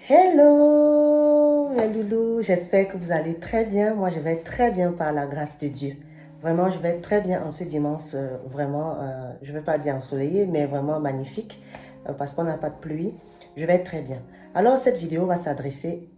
Hello, mes loulous, j'espère que vous allez très bien. Moi, je vais très bien par la grâce de Dieu. Vraiment, je vais très bien en ce dimanche, vraiment, je ne vais pas dire ensoleillé, mais vraiment magnifique, parce qu'on n'a pas de pluie. Je vais très bien. Alors, cette vidéo va s'adresser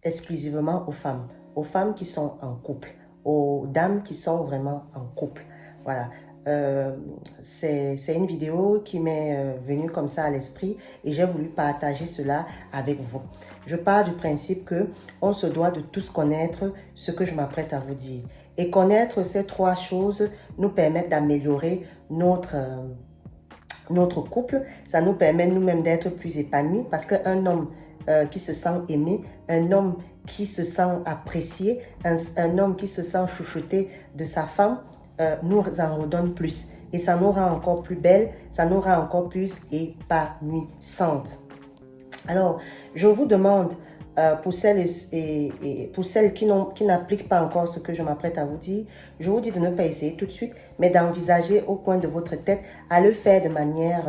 exclusivement aux femmes qui sont en couple, aux dames qui sont vraiment en couple. Voilà. C'est une vidéo qui m'est venue comme ça à l'esprit et j'ai voulu partager cela avec vous. Je pars du principe que on se doit de tous connaître ce que je m'apprête à vous dire. Et connaître ces trois choses nous permet d'améliorer notre couple. Ça nous permet nous-mêmes d'être plus épanouis parce qu'un homme qui se sent aimé, un homme qui se sent apprécié, un homme qui se sent chouchouté de sa femme, nous en redonne plus. Et ça nous rend encore plus belle, ça nous rend encore plus épanouissantes. Alors, je vous demande, pour celles, pour celles qui n'appliquent pas encore ce que je m'apprête à vous dire, je vous dis de ne pas essayer tout de suite, mais d'envisager au coin de votre tête à le faire de manière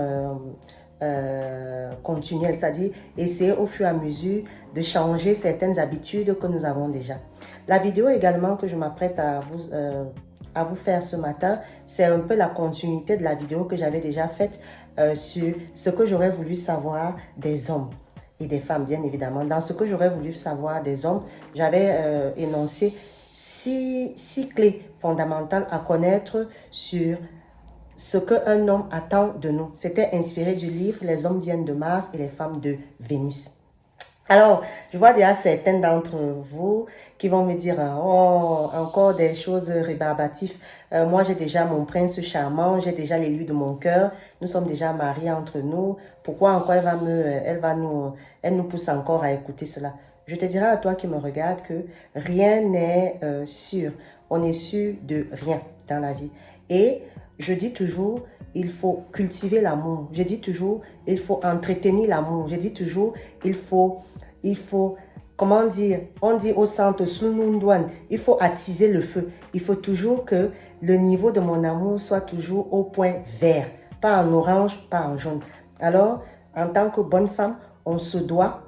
continuelle, c'est-à-dire essayer au fur et à mesure de changer certaines habitudes que nous avons déjà. La vidéo également que je m'apprête à vous faire ce matin, c'est un peu la continuité de la vidéo que j'avais déjà faite sur ce que j'aurais voulu savoir des hommes et des femmes, bien évidemment. Dans ce que j'aurais voulu savoir des hommes, j'avais énoncé six clés fondamentales à connaître sur ce qu'un homme attend de nous. C'était inspiré du livre « Les hommes viennent de Mars et les femmes de Vénus ». Alors, je vois déjà certains d'entre vous qui vont me dire « Oh, encore des choses rébarbatives. Moi, j'ai déjà mon prince charmant, j'ai déjà l'élu de mon cœur. Nous sommes déjà mariés entre nous. Pourquoi encore elle nous pousse encore à écouter cela ?» Je te dirai à toi qui me regarde que rien n'est sûr. On est sûr de rien dans la vie. Et je dis toujours, il faut cultiver l'amour. Je dis toujours, il faut entretenir l'amour. Je dis toujours, il faut, comment dire, on dit au centre, Sunundwan, il faut attiser le feu. Il faut toujours que le niveau de mon amour soit toujours au point vert, pas en orange, pas en jaune. Alors, en tant que bonne femme, on se doit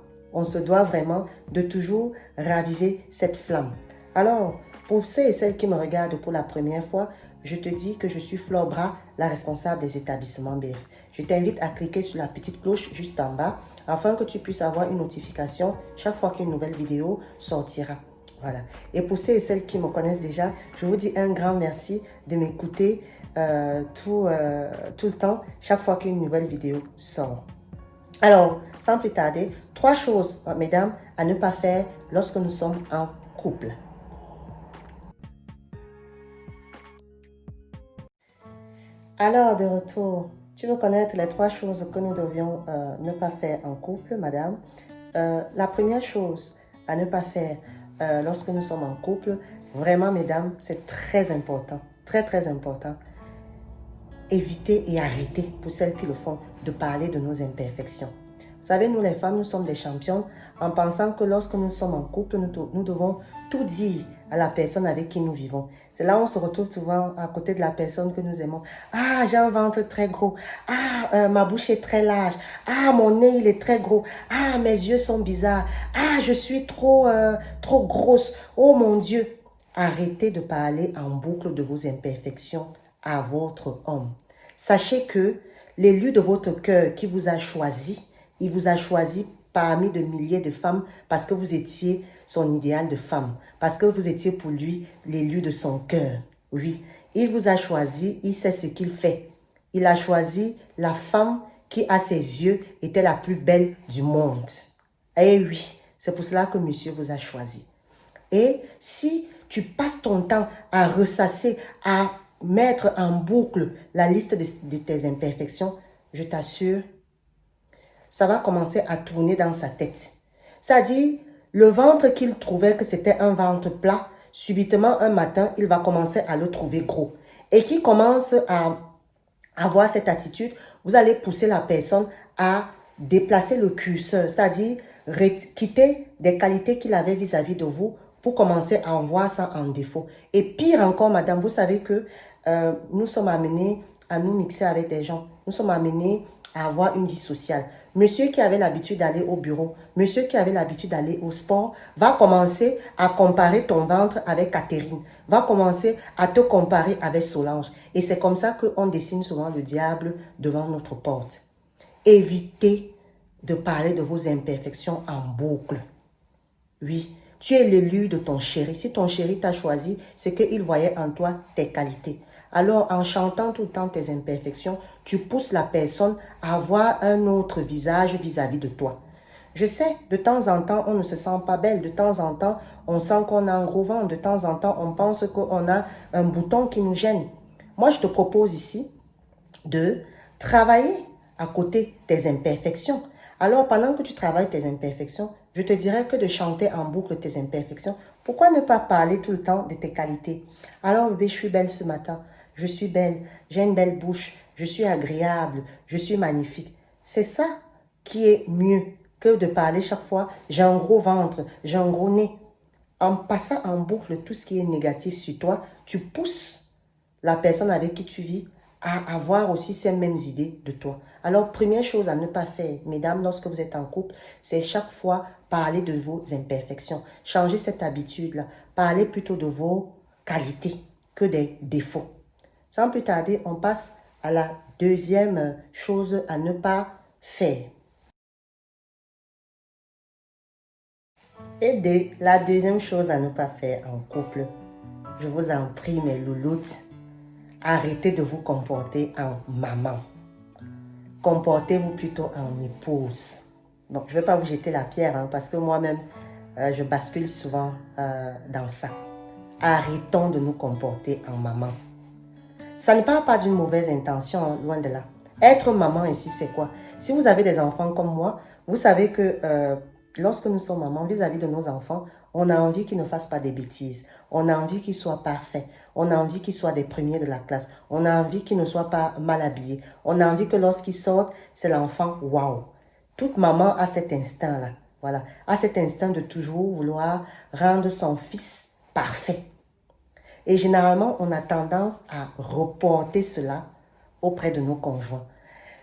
vraiment de toujours raviver cette flamme. Alors, pour ceux et celles qui me regardent pour la première fois, je te dis que je suis Flore Bras, la responsable des établissements BF. Je t'invite à cliquer sur la petite cloche juste en bas afin que tu puisses avoir une notification chaque fois qu'une nouvelle vidéo sortira. Voilà. Et pour ceux et celles qui me connaissent déjà, je vous dis un grand merci de m'écouter tout le temps, chaque fois qu'une nouvelle vidéo sort. Alors, sans plus tarder, trois choses, mesdames, à ne pas faire lorsque nous sommes en couple. Alors, de retour, tu veux connaître les trois choses que nous devions ne pas faire en couple, madame. La première chose à ne pas faire lorsque nous sommes en couple, vraiment, mesdames, c'est très important, très, très important. Évitez et arrêtez, pour celles qui le font, de parler de nos imperfections. Vous savez, nous les femmes, nous sommes des championnes en pensant que lorsque nous sommes en couple, nous devons tout dire à la personne avec qui nous vivons. C'est là où on se retrouve souvent à côté de la personne que nous aimons. Ah, j'ai un ventre très gros. Ah, ma bouche est très large. Ah, mon nez, il est très gros. Ah, mes yeux sont bizarres. Ah, je suis trop grosse. Oh mon Dieu. Arrêtez de parler en boucle de vos imperfections à votre homme. Sachez que l'élu de votre cœur qui vous a choisi, il vous a choisi parmi de milliers de femmes parce que vous étiez son idéal de femme, parce que vous étiez pour lui l'élu de son cœur. Oui, il vous a choisi, il sait ce qu'il fait. Il a choisi la femme qui, à ses yeux, était la plus belle du monde. Et oui, c'est pour cela que monsieur vous a choisi. Et si tu passes ton temps à ressasser, à mettre en boucle la liste de tes imperfections, je t'assure, ça va commencer à tourner dans sa tête. C'est-à-dire, le ventre qu'il trouvait que c'était un ventre plat, subitement un matin, il va commencer à le trouver gros. Et qui commence à avoir cette attitude, vous allez pousser la personne à déplacer le curseur, c'est-à-dire quitter des qualités qu'il avait vis-à-vis de vous pour commencer à en voir ça en défaut. Et pire encore, madame, vous savez que nous sommes amenés à nous mixer avec des gens. Nous sommes amenés à avoir une vie sociale. Monsieur qui avait l'habitude d'aller au bureau, monsieur qui avait l'habitude d'aller au sport, va commencer à comparer ton ventre avec Catherine, va commencer à te comparer avec Solange. Et c'est comme ça qu'on dessine souvent le diable devant notre porte. Évitez de parler de vos imperfections en boucle. Oui, tu es l'élu de ton chéri. Si ton chéri t'a choisi, c'est qu'il voyait en toi tes qualités. Alors, en chantant tout le temps tes imperfections, tu pousses la personne à avoir un autre visage vis-à-vis de toi. Je sais, de temps en temps, on ne se sent pas belle. De temps en temps, on sent qu'on a un gros ventre. De temps en temps, on pense qu'on a un bouton qui nous gêne. Moi, je te propose ici de travailler à côté tes imperfections. Alors, pendant que tu travailles tes imperfections, je te dirais que de chanter en boucle tes imperfections. Pourquoi ne pas parler tout le temps de tes qualités? Alors, bébé, je suis belle ce matin. Je suis belle. J'ai une belle bouche. Je suis agréable. Je suis magnifique. C'est ça qui est mieux que de parler chaque fois, j'ai un gros ventre, j'ai un gros nez. En passant en boucle tout ce qui est négatif sur toi, tu pousses la personne avec qui tu vis à avoir aussi ces mêmes idées de toi. Alors, première chose à ne pas faire, mesdames, lorsque vous êtes en couple, c'est chaque fois parler de vos imperfections. Changez cette habitude-là. Parlez plutôt de vos qualités que des défauts. Sans plus tarder, on passe à la deuxième chose à ne pas faire. Et la deuxième chose à ne pas faire en couple, je vous en prie mes louloutes, arrêtez de vous comporter en maman. Comportez-vous plutôt en épouse. Bon, je ne vais pas vous jeter la pierre parce que moi-même, je bascule souvent dans ça. Arrêtons de nous comporter en maman. Ça ne part pas d'une mauvaise intention, loin de là. Être maman ici, c'est quoi? Si vous avez des enfants comme moi, vous savez que lorsque nous sommes mamans vis-à-vis de nos enfants, on a envie qu'ils ne fassent pas des bêtises. On a envie qu'ils soient parfaits. On a envie qu'ils soient des premiers de la classe. On a envie qu'ils ne soient pas mal habillés. On a envie que lorsqu'ils sortent, c'est l'enfant waouh. Toute maman a cet instinct-là. Voilà, a cet instinct de toujours vouloir rendre son fils parfait. Et généralement, on a tendance à reporter cela auprès de nos conjoints.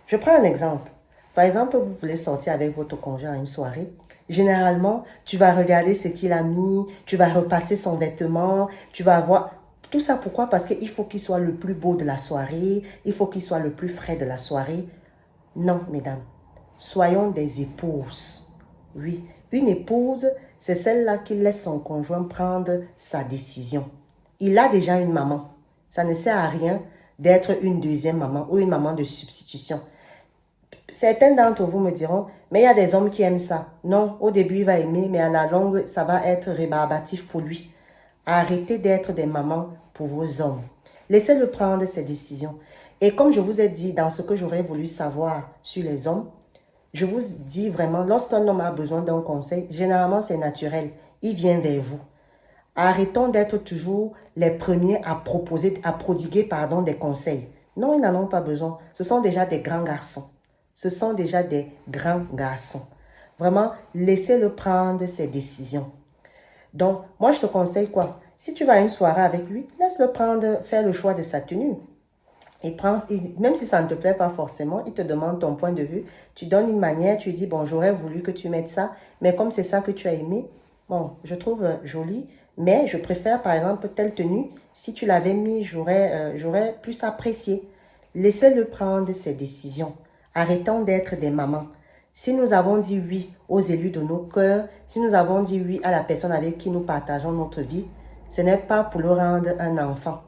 Je prends un exemple. Par exemple, vous voulez sortir avec votre conjoint à une soirée. Généralement, tu vas regarder ce qu'il a mis, tu vas repasser son vêtement, tu vas voir... Tout ça pourquoi? Parce qu'il faut qu'il soit le plus beau de la soirée, il faut qu'il soit le plus frais de la soirée. Non, mesdames, soyons des épouses. Oui, une épouse, c'est celle-là qui laisse son conjoint prendre sa décision. Il a déjà une maman. Ça ne sert à rien d'être une deuxième maman ou une maman de substitution. Certains d'entre vous me diront, mais il y a des hommes qui aiment ça. Non, au début, il va aimer, mais à la longue, ça va être rébarbatif pour lui. Arrêtez d'être des mamans pour vos hommes. Laissez-le prendre ses décisions. Et comme je vous ai dit dans ce que j'aurais voulu savoir sur les hommes, je vous dis vraiment, lorsqu'un homme a besoin d'un conseil, généralement c'est naturel. Il vient vers vous. Arrêtons d'être toujours les premiers à prodiguer des conseils. Non, ils n'en ont pas besoin. Ce sont déjà des grands garçons. Ce sont déjà des grands garçons. Vraiment, laissez-le prendre ses décisions. Donc, moi, je te conseille quoi? Si tu vas à une soirée avec lui, laisse-le faire le choix de sa tenue. Même si ça ne te plaît pas forcément, il te demande ton point de vue. Tu donnes une manière, tu lui dis, bon, j'aurais voulu que tu mettes ça, mais comme c'est ça que tu as aimé, bon, je trouve joli, mais je préfère par exemple telle tenue. Si tu l'avais mis, j'aurais plus apprécié. Laissez-le prendre ses décisions. Arrêtons d'être des mamans. Si nous avons dit oui aux élus de nos cœurs, si nous avons dit oui à la personne avec qui nous partageons notre vie, ce n'est pas pour le rendre un enfant.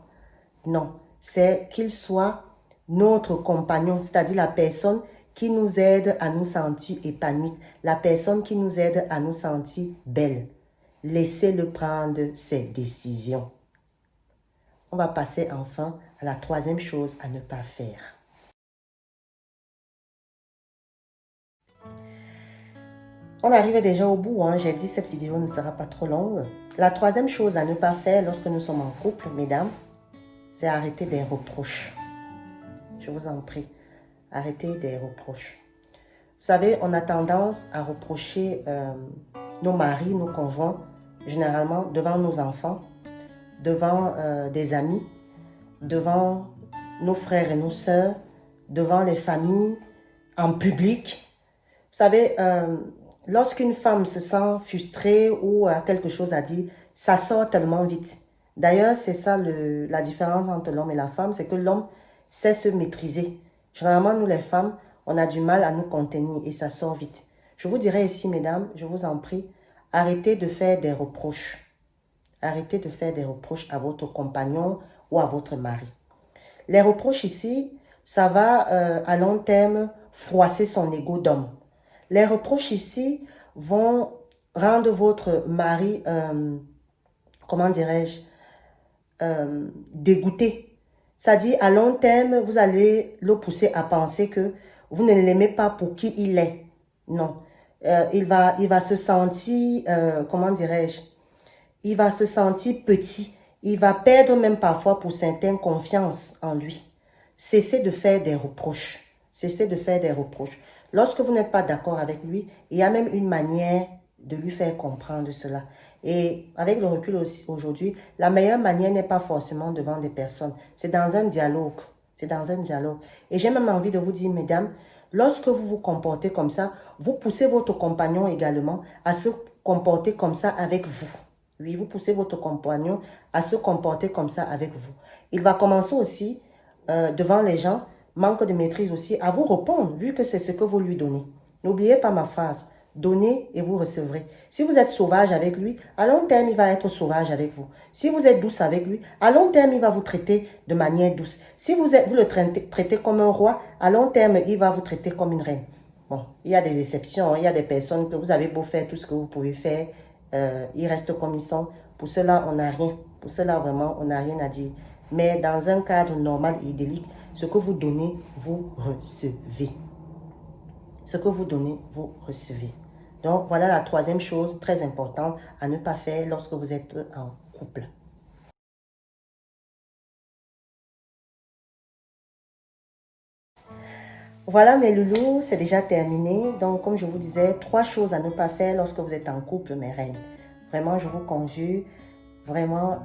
Non, c'est qu'il soit notre compagnon, c'est-à-dire la personne qui nous aide à nous sentir épanouis, la personne qui nous aide à nous sentir belles. Laissez-le prendre ses décisions. On va passer enfin à la troisième chose à ne pas faire. On arrive déjà au bout, j'ai dit cette vidéo ne sera pas trop longue. La troisième chose à ne pas faire lorsque nous sommes en couple, mesdames, c'est arrêter des reproches. Je vous en prie, arrêtez des reproches. Vous savez, on a tendance à reprocher nos maris, nos conjoints, généralement devant nos enfants, devant des amis, devant nos frères et nos sœurs, devant les familles, en public. savez, lorsqu'une femme se sent frustrée ou a quelque chose à dire, ça sort tellement vite. D'ailleurs, c'est ça la différence entre l'homme et la femme, c'est que l'homme sait se maîtriser. Généralement, nous les femmes, on a du mal à nous contenir et ça sort vite. Je vous dirais ici, mesdames, je vous en prie, arrêtez de faire des reproches. Arrêtez de faire des reproches à votre compagnon ou à votre mari. Les reproches ici, ça va à long terme froisser son ego d'homme. Les reproches ici vont rendre votre mari, comment dirais-je, dégoûté. C'est-à-dire, à long terme, vous allez le pousser à penser que vous ne l'aimez pas pour qui il est. Non. Il va se sentir, comment dirais-je, il va se sentir petit. Il va perdre même parfois pour certaines confiance en lui. Cessez de faire des reproches. Cessez de faire des reproches. Lorsque vous n'êtes pas d'accord avec lui, il y a même une manière de lui faire comprendre cela. Et avec le recul aujourd'hui, la meilleure manière n'est pas forcément devant des personnes. C'est dans un dialogue. C'est dans un dialogue. Et j'ai même envie de vous dire, mesdames, lorsque vous vous comportez comme ça, vous poussez votre compagnon également à se comporter comme ça avec vous. Oui, vous poussez votre compagnon à se comporter comme ça avec vous. Il va commencer aussi, devant les gens, manque de maîtrise aussi, à vous répondre, vu que c'est ce que vous lui donnez. N'oubliez pas ma phrase, donnez et vous recevrez. Si vous êtes sauvage avec lui, à long terme, il va être sauvage avec vous. Si vous êtes douce avec lui, à long terme, il va vous traiter de manière douce. Si vous le traitez comme un roi, à long terme, il va vous traiter comme une reine. Bon, il y a des exceptions, il y a des personnes que vous avez beau faire tout ce que vous pouvez faire, ils restent comme ils sont. Pour cela, on n'a rien. Pour cela, vraiment, on n'a rien à dire. Mais dans un cadre normal et idyllique, ce que vous donnez, vous recevez. Ce que vous donnez, vous recevez. Donc, voilà la troisième chose très importante à ne pas faire lorsque vous êtes en couple. Voilà mes loulous, c'est déjà terminé. Donc, comme je vous disais, 3 choses à ne pas faire lorsque vous êtes en couple, mes reines. Vraiment, je vous conjure, vraiment,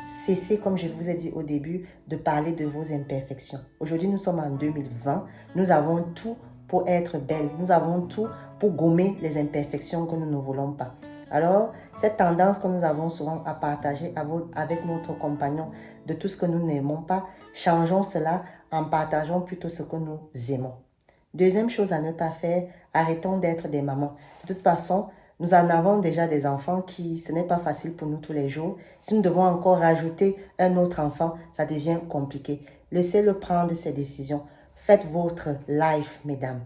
cessez, comme je vous ai dit au début, de parler de vos imperfections. Aujourd'hui, nous sommes en 2020. Nous avons tout pour être belles. Nous avons tout pour gommer les imperfections que nous ne voulons pas. Alors, cette tendance que nous avons souvent à partager avec notre compagnon de tout ce que nous n'aimons pas, changeons cela en partageant plutôt ce que nous aimons. Deuxième chose à ne pas faire, arrêtons d'être des mamans. De toute façon, nous en avons déjà des enfants ce n'est pas facile pour nous tous les jours. Si nous devons encore rajouter un autre enfant, ça devient compliqué. Laissez-le prendre ses décisions. Faites votre life, mesdames.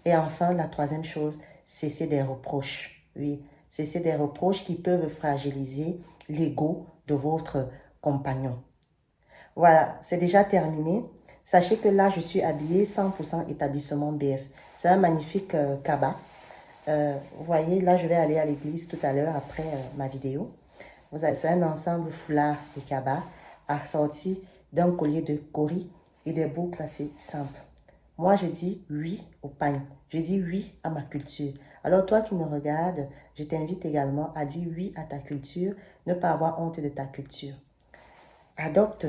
Et enfin, la troisième chose, cessez des reproches. Oui, cessez des reproches qui peuvent fragiliser l'ego de votre compagnon. Voilà, c'est déjà terminé. Sachez que là, je suis habillée 100% établissement BF. C'est un magnifique cabas. Vous voyez, là, je vais aller à l'église tout à l'heure après ma vidéo. C'est un ensemble foulard et cabas assorti d'un collier de cori et des boucles assez simples. Moi, je dis oui au pain. Je dis oui à ma culture. Alors, toi qui me regardes, je t'invite également à dire oui à ta culture, ne pas avoir honte de ta culture. Adopte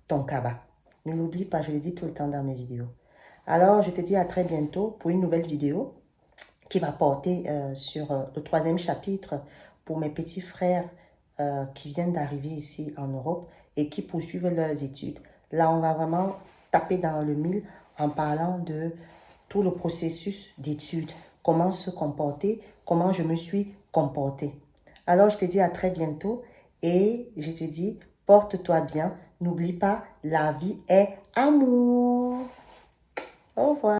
ton cabas. Ne l'oublie pas, je le dis tout le temps dans mes vidéos. Alors, je te dis à très bientôt pour une nouvelle vidéo qui va porter sur le 3e chapitre pour mes petits frères qui viennent d'arriver ici en Europe et qui poursuivent leurs études. Là, on va vraiment taper dans le mille en parlant de tout le processus d'études, comment se comporter, comment je me suis comportée. Alors, je te dis à très bientôt et je te dis, porte-toi bien. N'oublie pas, la vie est amour. Au revoir.